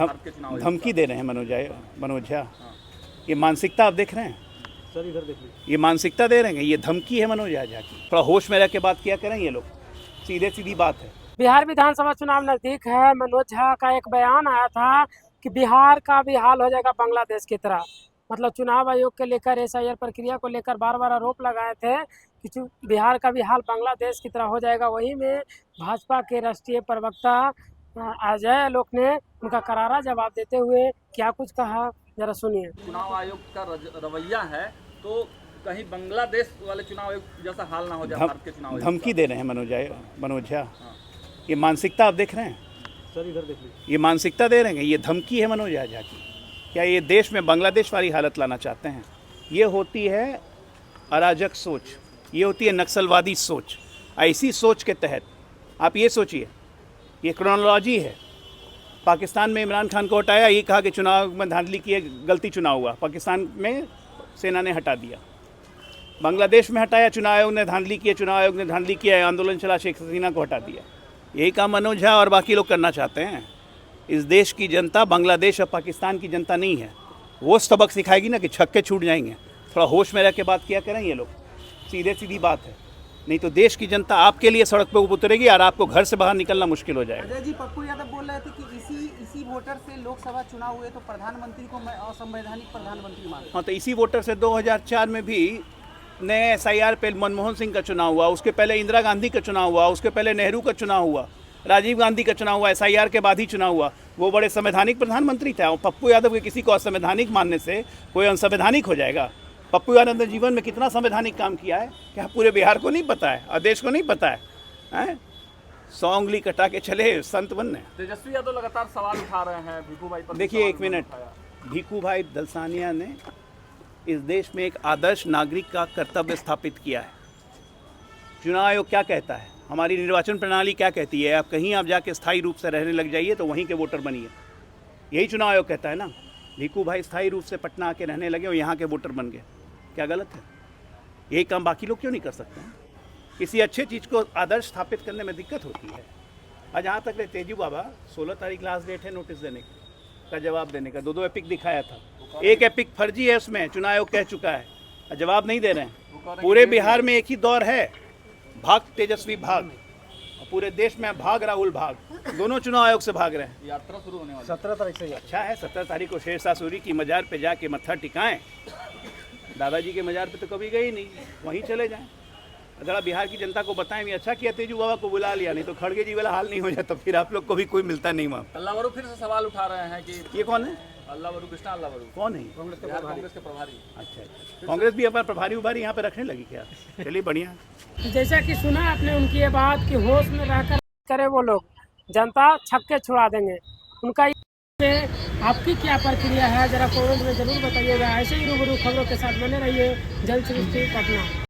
धमकी दे रहे हैं मनोज झा। ये मानसिकता आप देख रहे हैं सर, इधर देख लीजिए। ये मानसिकता दे रहे हैं, ये धमकी है मनोज झा की। थोड़ा होश में रह के बात किया करें ये लोग, सीधी बात है। बिहार विधानसभा चुनाव नजदीक है। मनोज झा का एक बयान आया था कि बिहार का भी हाल हो जाएगा बांग्लादेश की तरह। मतलब चुनाव आयोग के लेकर एसआईआर प्रक्रिया को लेकर बार बार आरोप लगाए थे कि बिहार का भी हाल बांग्लादेश की तरह हो जाएगा। वहीं में भाजपा के राष्ट्रीय प्रवक्ता अजय आलोक ने उनका करारा जवाब देते हुए क्या कुछ कहा, जरा सुनिए। चुनाव आयोग का रवैया है तो कहीं बांग्लादेश वाले चुनाव आयोग जैसा हाल ना हो जाए भारत के चुनाव आयोग। धमकी दे रहे हैं मनोज झा। ये मानसिकता आप देख रहे हैं सर, इधर देख लीजिए। ये मानसिकता दे रहे हैं, ये धमकी है मनोज झा की। क्या ये देश में बांग्लादेश वाली हालत लाना चाहते हैं? ये होती है अराजक सोच, ये होती है नक्सलवादी सोच। ऐसी सोच के तहत आप ये सोचिए, ये क्रोनोलॉजी है। पाकिस्तान में इमरान खान को हटाया, ये कहा कि चुनाव में धांधली की है, गलती चुनाव हुआ, पाकिस्तान में सेना ने हटा दिया। बांग्लादेश में हटाया, चुनाव आयोग ने धांधली की है, चुनाव आयोग ने धांधली किया है, आंदोलन चला, शेख हसीना को हटा दिया। यही काम मनोज झा और बाकी लोग करना चाहते हैं। इस देश की जनता बांग्लादेश और पाकिस्तान की जनता नहीं है। वो सबक सिखाएगी ना कि छक्के छूट जाएंगे। थोड़ा होश में रह के बात किया करें ये लोग, सीधी बात है। नहीं तो देश की जनता आपके लिए सड़क पे उतरेगी और आपको घर से बाहर निकलना मुश्किल हो जाएगा। अजय जी, पप्पू यादव बोल रहे थे कि इसी वोटर से लोकसभा चुनाव हुए तो प्रधानमंत्री को मैं असंवैधानिक प्रधानमंत्री मानता हूं। हाँ, तो इसी वोटर से 2004 में भी नए एसआईआर पे मनमोहन सिंह का चुनाव हुआ, उसके पहले इंदिरा गांधी का चुनाव हुआ, उसके पहले नेहरू का चुनाव हुआ, राजीव गांधी का चुनाव हुआ, एसआईआर के बाद ही चुनाव हुआ। वो बड़े संवैधानिक प्रधानमंत्री थे। और पप्पू यादव के किसी को असंवैधानिक मानने से कोई असंवैधानिक हो जाएगा? पप्पू यादव ने जीवन में कितना संवैधानिक काम किया है, क्या पूरे बिहार को नहीं पता है और देश को नहीं पता है? 100 उंगली कटा के चले संत बनने। तेजस्वी यादव लगातार सवाल उठा रहे हैं भीखू भाई पर। देखिए एक मिनट, भीखू भाई दलसानिया ने इस देश में एक आदर्श नागरिक का कर्तव्य स्थापित किया है। चुनाव आयोग क्या कहता है, हमारी निर्वाचन प्रणाली क्या कहती है, आप जाके स्थायी रूप से रहने लग जाइए तो वहीं के वोटर बनिए। यही चुनाव आयोग कहता है ना। भीखू भाई स्थायी रूप से पटना आके रहने लगे और यहाँ के वोटर बन गए, क्या गलत है? यही काम बाकी लोग क्यों नहीं कर सकते हैं? किसी अच्छे चीज़ को आदर्श स्थापित करने में दिक्कत होती है। आज यहाँ तक तेजू बाबा 16 तारीख लास्ट डेट है नोटिस देने का जवाब देने का। 2 एपिक दिखाया था, एक एपिक फर्जी है, उसमें चुनाव आयोग कह चुका है, जवाब नहीं दे रहे हैं। पूरे बिहार में एक ही दौर है, भाग तेजस्वी भाग, और पूरे देश में भाग राहुल भाग, दोनों चुनाव आयोग से भाग रहे हैं। यात्रा शुरू होने वाली 17 तारीख से। अच्छा है, 17 तारीख को शेरशाह सूरी की मजार पे जाके मत्था टिकाएं। दादाजी के मजार पे तो कभी गए ही नहीं, वहीं चले जाएं। अगर बिहार की जनता को बताएं भी अच्छा किया तेजू बाबा को बुला लिया, नहीं तो खड़गे जी वाला हाल नहीं हो जाता, फिर आप लोग को भी कोई मिलता नहीं वहाँ। अल्लावरू फिर से सवाल उठा रहे हैं कि ये कौन है? अल्लावरू, कृष्णा अल्लावरू कौन है? कांग्रेस के प्रभारी। अच्छा, कांग्रेस भी अपना प्रभारी उभारी यहाँ पे रखने लगी क्या? चलिए बढ़िया। जैसा कि सुना आपने उनकी ये बात कि होश में रहकर करे वो लोग, जनता छक्के छुड़ा देंगे। उनका ये आपकी क्या प्रक्रिया है, जरा कमेंट में जरूर बताइएगा। ऐसे ही रूबरू खबरों के साथ बने रहिए। जल सृष्टि पटना।